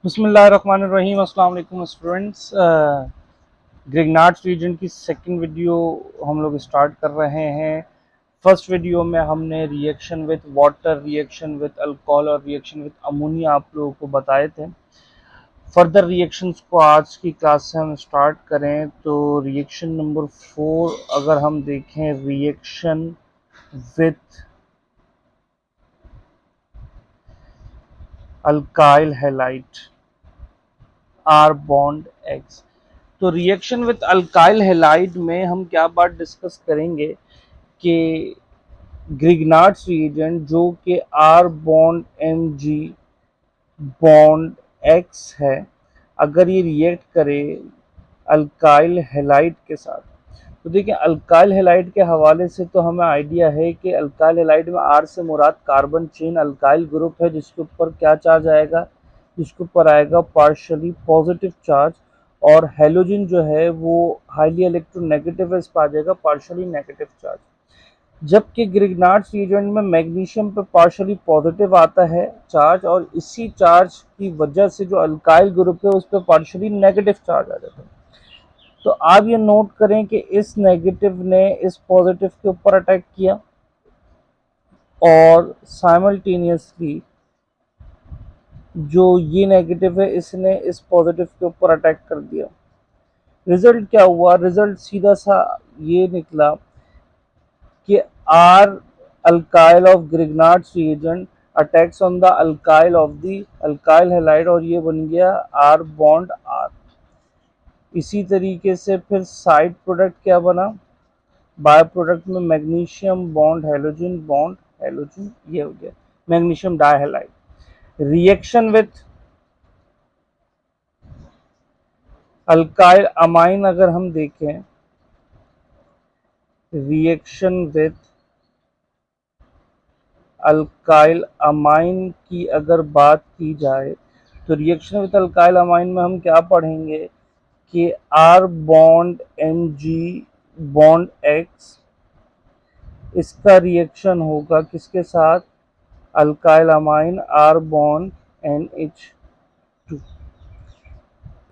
बिस्मिल्लाहिर्रहमानिर्रहीम। अस्सलाम वालेकुम स्टूडेंट्स। ग्रिग्नार्ड्स रीजन की सेकंड वीडियो हम लोग स्टार्ट कर रहे हैं। फर्स्ट वीडियो में हमने reaction with water, reaction with alcohol और रिएक्शन विद अमोनिया आप लोगों को बताए थे। फर्दर रिएक्शंस को आज की क्लास से हम स्टार्ट करें तो रिएक्शन नंबर 4 अगर हम देखें, reaction with alkyl halide R bond X. तो रिएक्शन विद अल्काइल हैलाइड में हम क्या बात डिस्कस करेंगे कि ग्रिग्नार्ड्स रिएजेंट जो कि R bond M G bond X है, अगर ये रिएक्ट करे अल्काइल हैलाइड के साथ, तो देखिए अल्काइल हैलाइड के हवाले से तो हमें आइडिया है कि अल्काइल हैलाइड में आर से मुराद कार्बन चेन अल्काइल ग्रुप है, जिसके ऊपर क्या चार्ज आएगा, जिसके ऊपर आएगा पार्शियली पॉजिटिव चार्ज, और हेलोजन जो है वो हाईली इलेक्ट्रोनेगेटिव है, इस पर आ जाएगा पार्शियली नेगेटिव चार्ज। जबकि ग्रिग्नार्ड्स रिएजेंट में मैग्नीशियम पे पार्शियली पॉजिटिव आता है चार्ज, और इसी चार्ज की वजह से जो अल्काइल ग्रुप है उस पर पार्शियली नेगेटिव चार्ज आ जाता है। तो आप ये नोट करें कि इस नेगेटिव ने इस पॉजिटिव के ऊपर अटैक किया और साइमल्टेनियसली जो ये नेगेटिव है इसने इस पॉजिटिव के ऊपर अटैक कर दिया। रिजल्ट क्या हुआ? रिजल्ट सीधा सा ये निकला कि R alkyl of Grignard's reagent attacks on the alkyl of the alkyl halide, और ये बन गया आर बॉन्ड आर। इसी तरीके से फिर साइड प्रोडक्ट क्या बना? बाय प्रोडक्ट में मैग्नीशियम बॉन्ड हेलोजन, ये हो गया magnesium dihalide. Reaction with alkyl amine अगर हम देखें, रिएक्शन विथ अल्काइल अमाइन की अगर बात की जाए तो रिएक्शन विथ अल्काइल अमाइन में हम क्या पढ़ेंगे कि R bond M G bond X, इसका रिएक्शन होगा किसके साथ? Alkyl amine R bond N H two.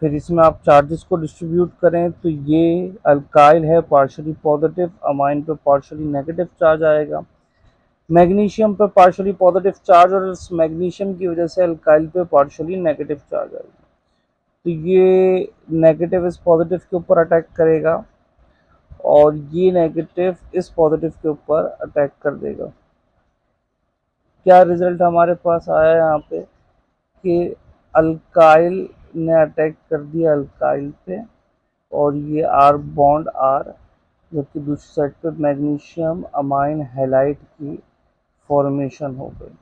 फिर इसमें आप चार्जेस को डिस्ट्रीब्यूट करें तो ये अल्काइल है पार्शियली पॉजिटिव, अमाइन पे पार्शियली नेगेटिव चार्ज आएगा, मैग्नीशियम पे पार्शियली पॉजिटिव चार्ज, और इस मैग्नीशियम की वजह से अल्काइल पे पार्शियली नेगेटिव चार्ज आएगा। तो ये नेगेटिव इस पॉजिटिव के ऊपर अटैक करेगा और ये नेगेटिव इस पॉजिटिव के ऊपर अटैक कर देगा। क्या रिजल्ट हमारे पास आया यहाँ पे कि अल्काइल ने अटैक कर दिया अल्काइल पे, और ये आर बॉन्ड आर, जबकि दूसरी साइड पे मैग्नीशियम अमाइन हैलाइड की फॉर्मेशन हो गई।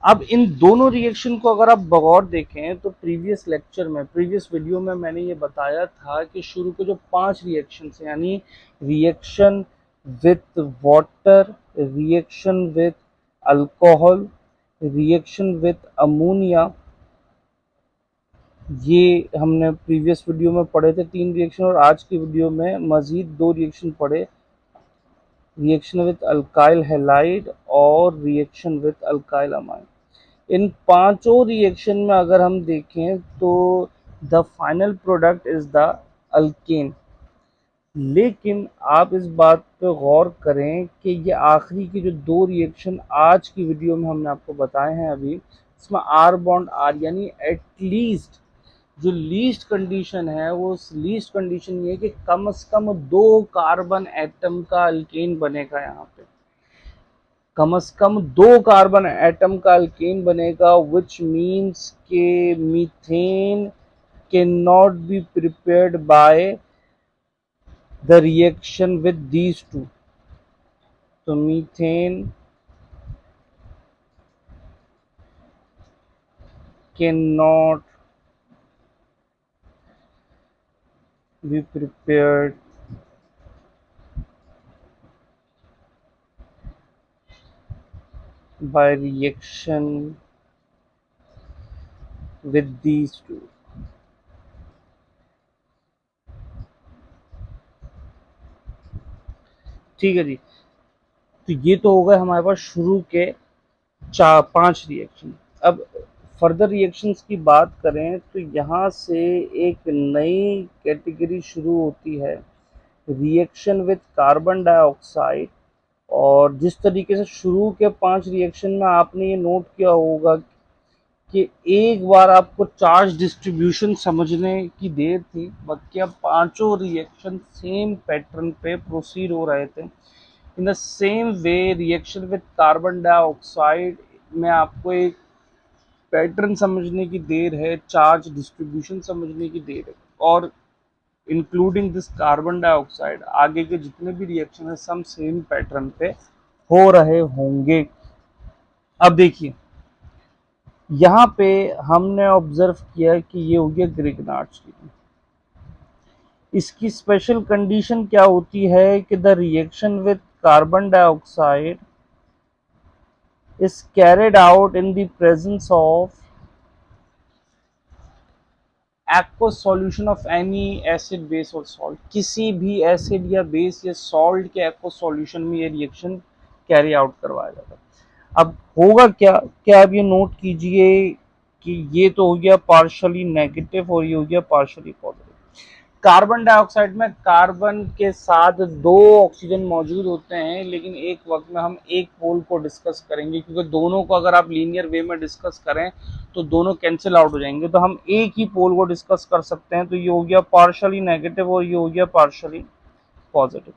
अब इन दोनों रिएक्शन को अगर आप बगौर देखें तो प्रीवियस वीडियो में मैंने ये बताया था कि शुरू के जो 5 रिएक्शन हैं, यानी reaction with water, reaction with alcohol, reaction with ammonia, ये हमने प्रीवियस वीडियो में पढ़े थे 3 रिएक्शन, और आज की वीडियो में मजीद 2 रिएक्शन पढ़े, रिएक्शन विथ अल्काइल हैलाइड और रिएक्शन विथ अल्काइल अमाइन। इन पांचों रिएक्शन में अगर हम देखें तो the final product is the alkane. लेकिन आप इस बात पे गौर करें कि ये आखिरी की जो 2 रिएक्शन आज की वीडियो में हमने आपको बताए हैं अभी, इसमें आर बॉन्ड आर, यानी एटलीस्ट जो लीस्ट कंडीशन है वो लीस्ट कंडीशन ये है कि कम से कम 2 कार्बन एटम का अल्केन बनेगा। यहाँ पे कम से कम 2 कार्बन एटम का अल्केन बनेगा, विच मीन्स के methane can not be prepared by the reaction with these two. तो methane can not be prepared by reaction with these two। ठीक है जी, तो ये तो हो गए हमारे पास शुरू के 5 रिएक्शन। अब फर्दर रिएक्शंस की बात करें तो यहाँ से एक नई कैटेगरी शुरू होती है, रिएक्शन विद कार्बन डाइऑक्साइड। और जिस तरीके से शुरू के 5 रिएक्शन में आपने ये नोट किया होगा कि एक बार आपको चार्ज डिस्ट्रीब्यूशन समझने की देर थी, बाकी अब पांचों रिएक्शन सेम पैटर्न पे प्रोसीड हो रहे थे। In the same way reaction with carbon dioxide में आपको एक पैटर्न समझने की देर है, चार्ज डिस्ट्रीब्यूशन समझने की देर है, और इंक्लूडिंग दिस कार्बन डाइऑक्साइड आगे के जितने भी रिएक्शन है सब सेम पैटर्न पे हो रहे होंगे। अब देखिए यहाँ पे हमने ऑब्जर्व किया कि ये हो गया ग्रिग्नार्ड स्टीम। इसकी स्पेशल कंडीशन क्या होती है कि the reaction with carbon dioxide is carried out in the presence of aq solution of any acid base और सॉल्ट। किसी भी एसिड या बेस या सॉल्ट के एक्व सॉल्यूशन में ये रिएक्शन कैरी आउट करवाया जाता है। अब होगा क्या, क्या आप ये नोट कीजिए कि ये तो हो गया पार्शियली नेगेटिव और ये हो गया पार्शियली पॉजिटिव। कार्बन डाइऑक्साइड में कार्बन के साथ 2 ऑक्सीजन मौजूद होते हैं, लेकिन एक वक्त में हम एक पोल को डिस्कस करेंगे, क्योंकि दोनों को अगर आप लीनियर वे में डिस्कस करें तो दोनों कैंसिल आउट हो जाएंगे, तो हम एक ही पोल को डिस्कस कर सकते हैं। तो ये हो गया पार्शियली नेगेटिव और ये हो गया पार्शियली पॉजिटिव।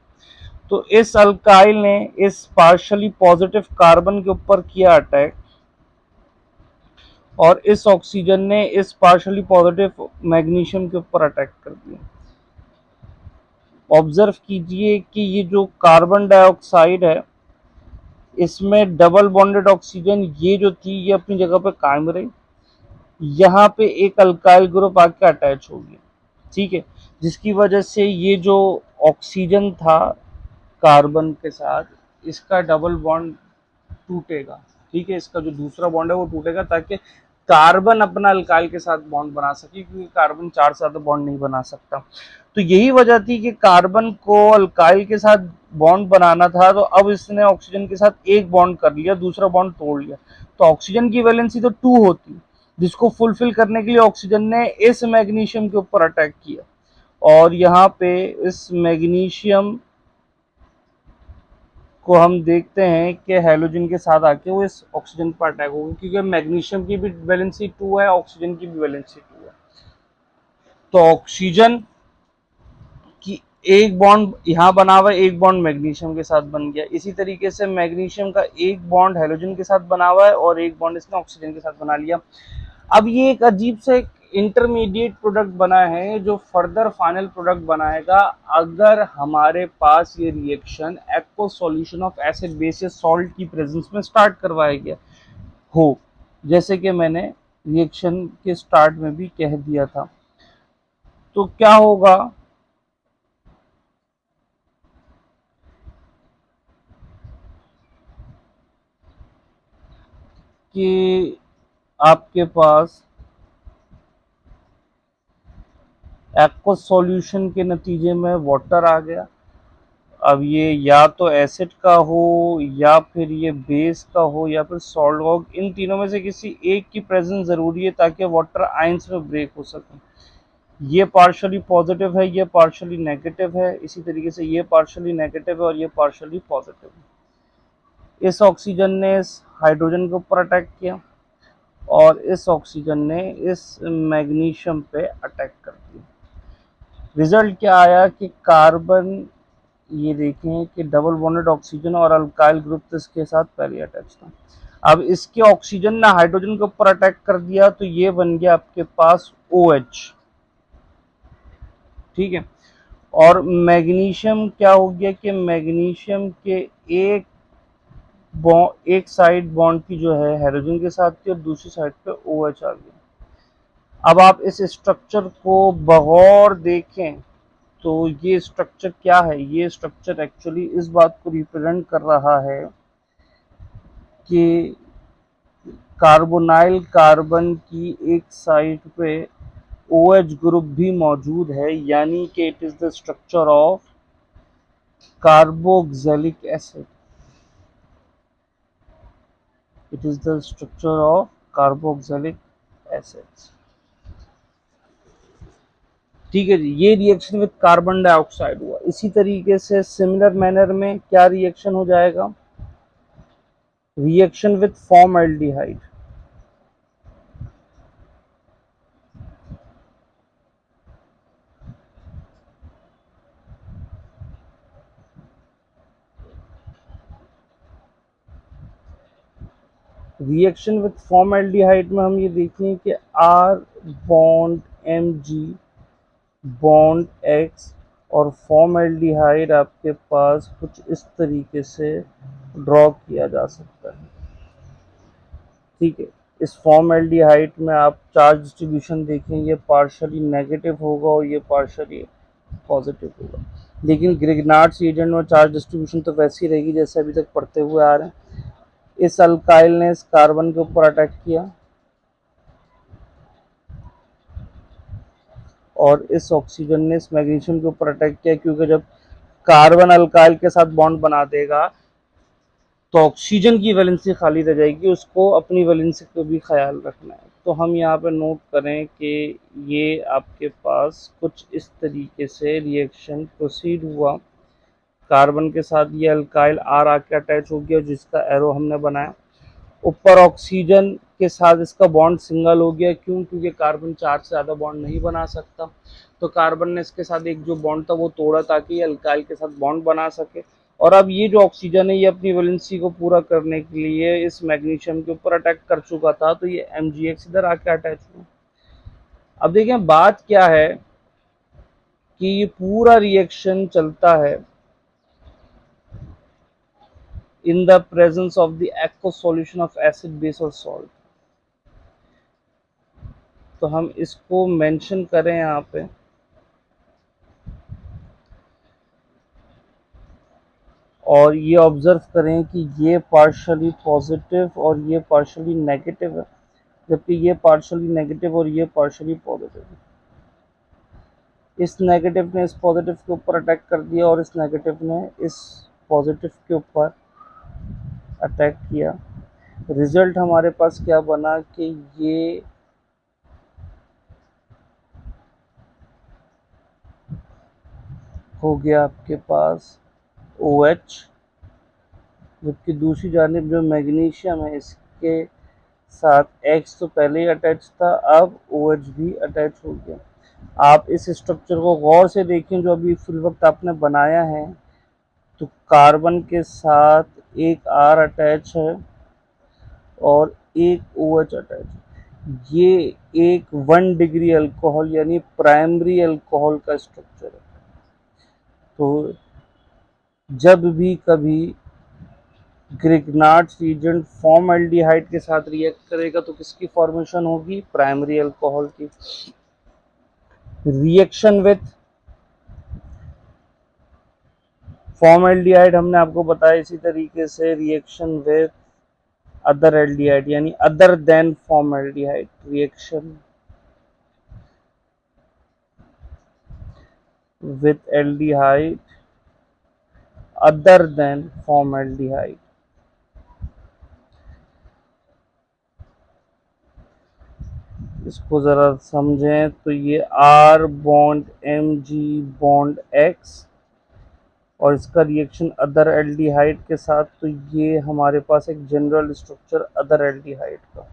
तो इस अल्काइल ने इस पार्शियली पॉजिटिव कार्बन के ऊपर किया अटैक, और इस ऑक्सीजन ने इस पार्शियली पॉजिटिव मैग्नीशियम के ऊपर अटैक कर दिया। ऑब्जर्व कीजिए कि ये जो कार्बन डाइऑक्साइड है इसमें डबल बॉन्डेड ऑक्सीजन ये जो थी ये अपनी जगह पे कायम रही, यहाँ पे एक अल्काइल ग्रुप आके अटैच हो गया, ठीक है, जिसकी वजह से ये जो ऑक्सीजन था कार्बन के साथ इसका डबल बॉन्ड टूटेगा, ठीक है, इसका जो दूसरा बॉन्ड है वो टूटेगा ताकि कार्बन अपना अल्काइल के साथ बॉन्ड बना सके, क्योंकि कार्बन 4 से ज्यादा बॉन्ड नहीं बना सकता। तो यही वजह थी कि कार्बन को अल्काइल के साथ बॉन्ड बनाना था, तो अब इसने ऑक्सीजन के साथ एक बॉन्ड कर लिया, दूसरा बॉन्ड तोड़ लिया, तो ऑक्सीजन की वैलेंसी तो 2 होती, जिसको फुलफिल करने के लिए ऑक्सीजन ने इस मैग्नीशियम के ऊपर अटैक किया, और यहाँ पे इस मैग्नीशियम को हम देखते हैं कि हैलोजन के साथ आके वो इस ऑक्सीजन पर अटैक होगा, क्योंकि मैग्नीशियम की भी वैलेंसी 2 है, ऑक्सीजन की भी वैलेंसी 2 है। तो ऑक्सीजन की एक बॉन्ड यहाँ बना हुआ है, एक बॉन्ड मैग्नीशियम के साथ बन गया, इसी तरीके से मैग्नीशियम का एक बॉन्ड हैलोजन के साथ बना हुआ है और एक बॉन्ड इसने ऑक्सीजन के साथ बना लिया। अब ये एक अजीब से एक इंटरमीडिएट प्रोडक्ट बना है जो फर्दर फाइनल प्रोडक्ट बनाएगा अगर हमारे पास ये reaction aq solution of acid base या सॉल्ट की प्रेजेंस में स्टार्ट करवाया गया हो, जैसे कि मैंने रिएक्शन के स्टार्ट में भी कह दिया था। तो क्या होगा कि आपके पास एक्व सॉल्यूशन के नतीजे में वाटर आ गया। अब ये या तो एसिड का हो या फिर ये बेस का हो या फिर सॉल्ट हो, इन तीनों में से किसी एक की प्रेजेंस जरूरी है ताकि वाटर आयंस में ब्रेक हो सके। ये पार्शियली पॉजिटिव है, ये पार्शियली नेगेटिव है, इसी तरीके से ये पार्शियली नेगेटिव है और ये पार्शियली पॉजिटिव है। इस ऑक्सीजन ने इस हाइड्रोजन के ऊपर अटैक किया और इस ऑक्सीजन ने इस मैग्नीशियम पे अटैक कर दिया। रिजल्ट क्या आया कि कार्बन, ये देखें कि डबल बॉन्डेड ऑक्सीजन और अल्काइल ग्रुप तो इसके साथ पहले अटैच था। अब इसके ऑक्सीजन ने हाइड्रोजन के ऊपर अटैक कर दिया तो ये बन गया आपके पास OH, ठीक है। और मैग्नीशियम क्या हो गया कि मैग्नीशियम के एक एक साइड बॉन्ड की जो है हाइड्रोजन के साथ थी और दूसरी साइड पे OH आ गया। अब आप इस स्ट्रक्चर को बगौर देखें तो ये स्ट्रक्चर क्या है, ये स्ट्रक्चर एक्चुअली इस बात को रिप्रेजेंट कर रहा है कि कार्बोनाइल कार्बन की एक साइड पे OH ग्रुप भी मौजूद है, यानी कि it is the structure of carboxylic acid, it is the structure of carboxylic acids. ठीक है जी, ये रिएक्शन विद कार्बन डाइऑक्साइड हुआ। इसी तरीके से सिमिलर मैनर में क्या रिएक्शन हो जाएगा, reaction with formaldehyde. Reaction with formaldehyde में हम ये देखें कि R bond M G bond X और फॉर्मल्डिहाइड आपके पास कुछ इस तरीके से ड्रॉ किया जा सकता है। ठीक है, इस फॉर्मल्डिहाइड में आप चार्ज डिस्ट्रीब्यूशन देखें, ये पार्शली नेगेटिव होगा और ये पार्शली पॉजिटिव होगा। लेकिन ग्रिग्नार्ड्स एजेंट में चार्ज डिस्ट्रीब्यूशन तो वैसी रहेगी जैसे अभी तक पढ़ते हुए आ रहे हैं। इस अल्काइल ने इस कार्बन के ऊपर अटैक किया और इस ऑक्सीजन ने इस मैग्नीशियम के ऊपर अटैक किया, क्योंकि जब कार्बन अल्काइल के साथ बॉन्ड बना देगा तो ऑक्सीजन की वैलेंसी खाली रह जाएगी, उसको अपनी वैलेंसी का भी ख्याल रखना है। तो हम यहाँ पे नोट करें कि ये आपके पास कुछ इस तरीके से रिएक्शन प्रोसीड हुआ। कार्बन के साथ ये अल्काइल आर आके अटैच हो गया जिसका एरो हमने बनाया। ऊपर ऑक्सीजन के साथ इसका बॉन्ड सिंगल हो गया, क्यों, क्योंकि कार्बन 4 से ज़्यादा बॉन्ड नहीं बना सकता। तो कार्बन ने इसके साथ एक जो बॉन्ड था वो तोड़ा ताकि ये अल्काइल के साथ बॉन्ड बना सके। और अब ये जो ऑक्सीजन है ये अपनी वैलेंसी को पूरा करने के लिए इस मैग्नीशियम के ऊपर अटैक कर चुका था, तो ये MgX इधर आके अटैच हुआ। अब देखें बात क्या है कि ये पूरा रिएक्शन चलता है in the presence of the aqueous solution of acid base और salt। तो हम इसको मेंशन करें यहाँ पे, और ये ऑब्जर्व करें कि ये पार्शली पॉजिटिव और ये पार्शली नेगेटिव है, जबकि ये पार्शली नेगेटिव और ये पार्शली पॉजिटिव है। इस नेगेटिव ने इस पॉजिटिव के ऊपर अटैक कर दिया और इस नेगेटिव ने इस पॉजिटिव के ऊपर अटैक किया। रिजल्ट हमारे पास क्या बना कि ये हो गया आपके पास OH, जबकि दूसरी जानिब जो मैग्नीशियम है इसके साथ X तो पहले ही अटैच था, अब OH भी अटैच हो गया। आप इस स्ट्रक्चर को गौर से देखें जो अभी फिल वक्त आपने बनाया है, तो कार्बन के साथ एक R अटैच है और एक OH अटैच है। ये एक 1 डिग्री अल्कोहल यानी प्राइमरी अल्कोहल का स्ट्रक्चर है। तो जब भी कभी ग्रिग्नार्ड्स एजेंट फॉर्मल्डिहाइड के साथ रिएक्ट करेगा तो किसकी फॉर्मेशन होगी, प्राइमरी अल्कोहल की। रिएक्शन विथ फॉर्मल्डिहाइड हमने आपको बताया इसी तरीके से रिएक्शन विथ अदर एल्डिहाइड यानी other than formaldehyde, reaction with aldehyde other than formaldehyde. इसको जरा समझें तो ये R bond Mg bond X और इसका रिएक्शन अदर एल्डिहाइड के साथ, तो ये हमारे पास एक जनरल स्ट्रक्चर अदर एल्डिहाइड का।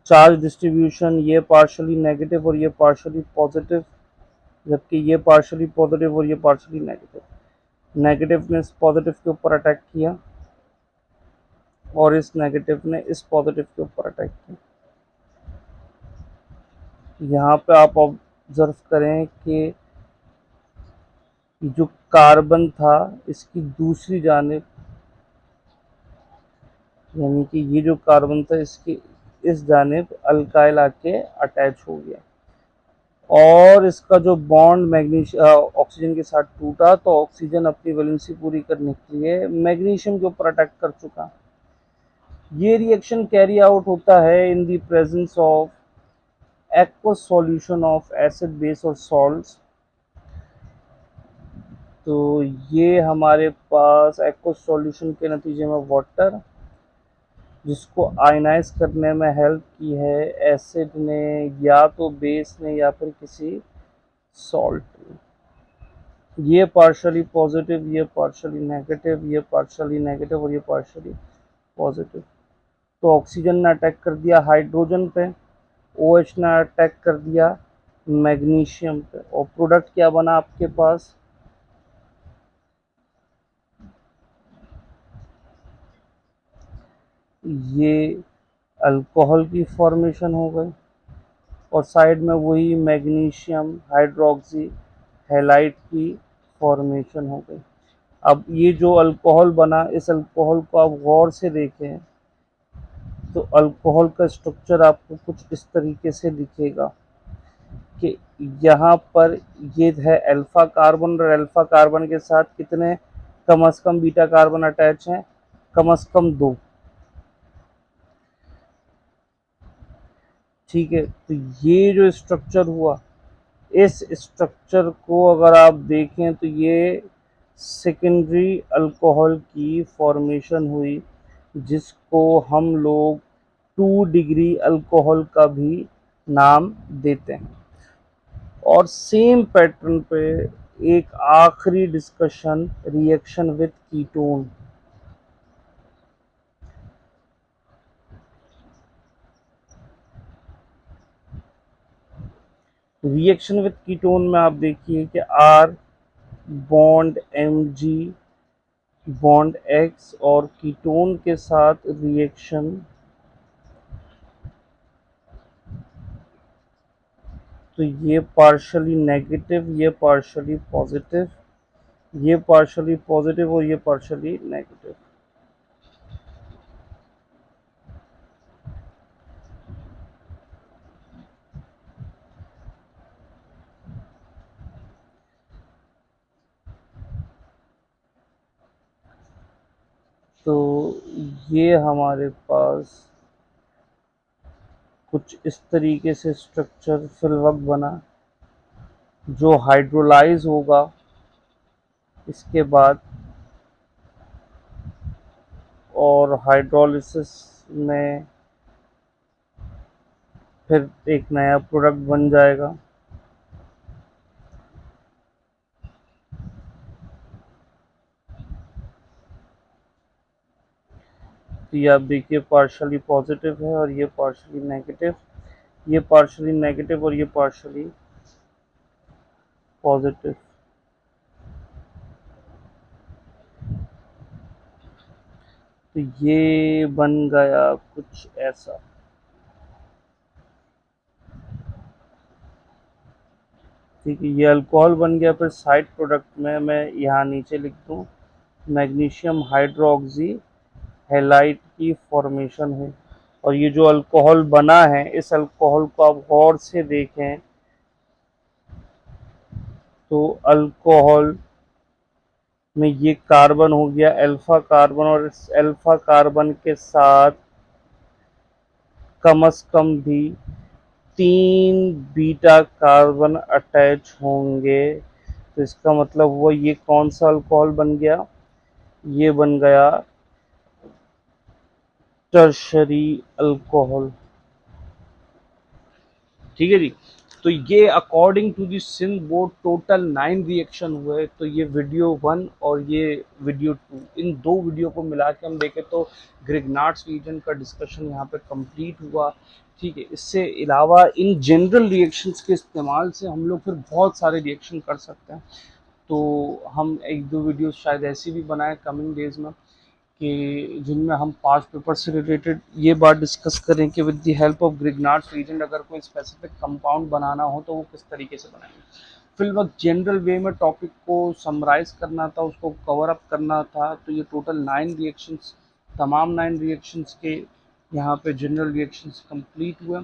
चार्ज डिस्ट्रीब्यूशन ये पार्शली नेगेटिव और ये पार्शली पॉजिटिव, जबकि ये पार्शली पॉजिटिव और ये पार्शली नेगेटिव। नेगेटिव ने इस पॉजिटिव के ऊपर अटैक किया और इस नेगेटिव ने इस पॉजिटिव के ऊपर अटैक किया। यहाँ पे आप ऑब्जर्व करें कि जो कार्बन था इसकी दूसरी जानिब, यानी कि ये जो कार्बन था इसकी इस जानिब अल्काइल आके अटैच हो गया और इसका जो बॉन्ड ऑक्सीजन के साथ टूटा, तो ऑक्सीजन अपनी वैलेंसी पूरी करने के लिए मैग्नीशियम के ऊपर अटैक कर चुका। ये रिएक्शन कैरी आउट होता है इन the presence of aqueous solution of acid base और सॉल्ट्स। तो ये हमारे पास एक्वस सॉल्यूशन के नतीजे में वाटर जिसको आयनाइज करने में हेल्प की है एसिड ने या तो बेस ने या फिर किसी सॉल्ट ने। ये पार्शली पॉजिटिव, ये पार्शली नेगेटिव, ये पार्शली नेगेटिव और ये पार्शली पॉजिटिव। तो ऑक्सीजन ने अटैक कर दिया हाइड्रोजन पे, OH ने अटैक कर दिया मैग्नीशियम पे, और प्रोडक्ट क्या बना आपके पास, ये अल्कोहल की फॉर्मेशन हो गई, और साइड में वही मैग्नीशियम हाइड्रोक्सी हैलाइड की फॉर्मेशन हो गई। अब ये जो अल्कोहल बना, इस अल्कोहल को आप गौर से देखें तो अल्कोहल का स्ट्रक्चर आपको कुछ इस तरीके से दिखेगा कि यहाँ पर ये है अल्फा कार्बन, और अल्फा कार्बन के साथ कितने कम से कम बीटा कार्बन अटैच हैं, कम से कम 2। ठीक है, तो ये जो स्ट्रक्चर हुआ, इस स्ट्रक्चर को अगर आप देखें तो ये सेकेंडरी अल्कोहल की फॉर्मेशन हुई, जिसको हम लोग 2 डिग्री अल्कोहल का भी नाम देते हैं। और सेम पैटर्न पे एक आखिरी discussion, reaction with ketone. Reaction with ketone में आप देखिए कि R bond Mg bond X और कीटोन के साथ रिएक्शन, तो ये पार्शली नेगेटिव, ये पार्शली पॉजिटिव, ये पार्शली पॉजिटिव और ये पार्शली नेगेटिव। तो ये हमारे पास कुछ इस तरीके से स्ट्रक्चर फिलवक बना, जो हाइड्रोलाइज होगा इसके बाद, और हाइड्रोलिसिस में फिर एक नया प्रोडक्ट बन जाएगा। तो ये आप देखिए पार्शली पॉजिटिव है और ये पार्शली नेगेटिव, ये पार्शली नेगेटिव और ये पार्शली पॉजिटिव। तो ये बन गया कुछ ऐसा। ठीक है, ये अल्कोहल बन गया। फिर साइड प्रोडक्ट में मैं यहाँ नीचे लिख दूँ मैग्नीशियम हाइड्रोक्सी हैलाइड की फॉर्मेशन है। और ये जो अल्कोहल बना है, इस अल्कोहल को आप गौर से देखें तो अल्कोहल में ये कार्बन हो गया अल्फा कार्बन, और इस अल्फा कार्बन के साथ कम से कम भी 3 बीटा कार्बन अटैच होंगे। तो इसका मतलब हुआ ये कौन सा अल्कोहल बन गया, ये बन गया टर्शरी अल्कोहल। ठीक है जी। तो ये according to the Sindh board total 9 reaction हुए। तो ये वीडियो 1 और ये वीडियो 2, इन 2 वीडियो को मिला के हम देखें तो ग्रिग्नार्ड्स रीजन का डिस्कशन यहाँ पे कंप्लीट हुआ। ठीक है, इससे अलावा इन जनरल रिएक्शंस के इस्तेमाल से हम लोग फिर बहुत सारे रिएक्शन कर सकते हैं। तो हम 1-2 वीडियो शायद ऐसी भी बनाएं कमिंग डेज में कि जिनमें हम पास्ट पेपर से रिलेटेड ये बात डिस्कस करें कि with the help of Grignard's reagent अगर कोई स्पेसिफिक कंपाउंड बनाना हो तो वो किस तरीके से बनाएंगे। फिर वक्त जनरल वे में टॉपिक को समराइज करना था, उसको कवर अप करना था। तो ये टोटल 9 रिएक्शंस, तमाम 9 रिएक्शंस के यहाँ पे जनरल रिएक्शंस कंप्लीट हुए।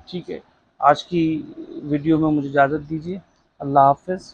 ठीक है, आज की वीडियो में मुझे इजाज़त दीजिए। अल्लाह हाफिज़।